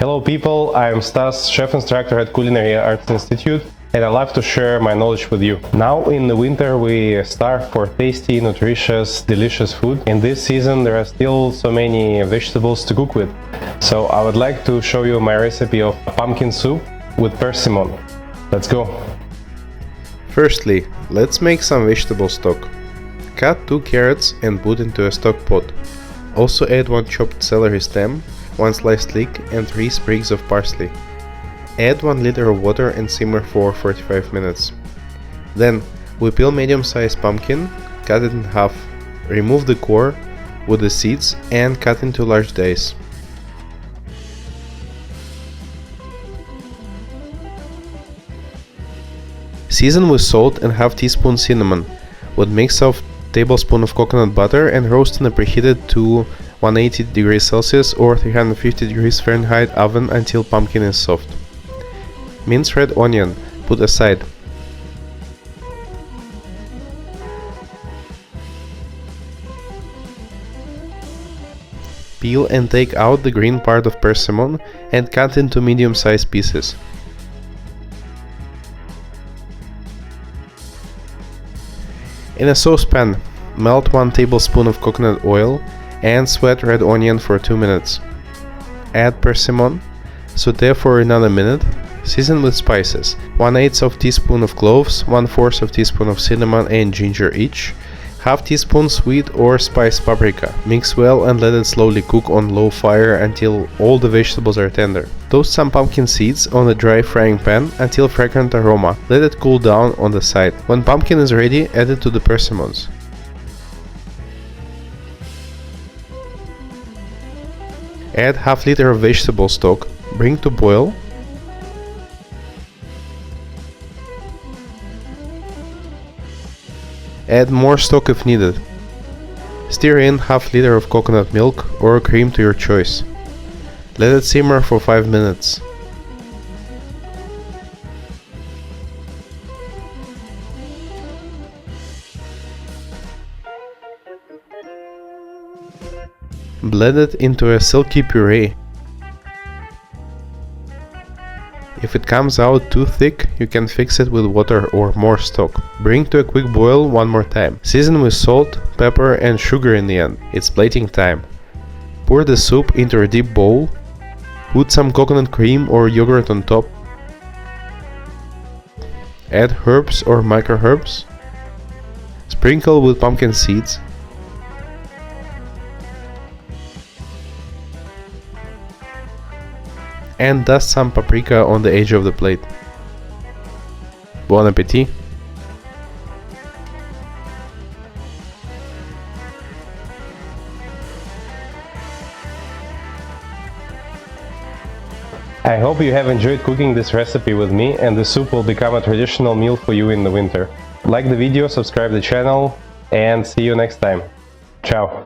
Hello people, I am Stas, chef instructor at Culinary Arts Institute, and I love to share my knowledge with you. Now in the winter we starve for tasty, nutritious, delicious food. In this season there are still so many vegetables to cook with. So I would like to show you my recipe of pumpkin soup with persimmon. Let's go! Firstly, let's make some vegetable stock. Cut 2 carrots and put into a stock pot. Also add 1 chopped celery stem, 1 sliced leek and 3 sprigs of parsley. Add 1 liter of water and simmer for 45 minutes. Then, we peel medium-sized pumpkin, cut it in half, remove the core with the seeds and cut into large dice. Season with salt and half teaspoon cinnamon, with mix of tablespoon of coconut butter and roast in a preheated to 180 degrees Celsius or 350 degrees Fahrenheit oven until pumpkin is soft. Mince red onion, put aside. Peel and take out the green part of persimmon and cut into medium-sized pieces. In a saucepan, melt 1 tablespoon of coconut oil and sweat red onion for 2 minutes. Add persimmon, saute for another minute, season with spices, 1/8 of teaspoon of cloves, 1/4 of teaspoon of cinnamon and ginger each, half teaspoon sweet or spiced paprika. Mix well and let it slowly cook on low fire until all the vegetables are tender. Toast some pumpkin seeds on a dry frying pan until fragrant aroma. Let it cool down on the side. When pumpkin is ready, add it to the persimmons. Add half liter of vegetable stock, bring to boil. Add more stock if needed. Stir in half liter of coconut milk or cream to your choice. Let it simmer for 5 minutes. Blend it into a silky puree. If it comes out too thick, you can fix it with water or more stock. Bring to a quick boil one more time. Season with salt, pepper and sugar in the end. It's plating time. Pour the soup into a deep bowl. Put some coconut cream or yogurt on top. Add herbs or micro herbs. Sprinkle with pumpkin seeds. And dust some paprika on the edge of the plate. Bon appétit! I hope you have enjoyed cooking this recipe with me and the soup will become a traditional meal for you in the winter. Like the video, subscribe the channel and see you next time. Ciao!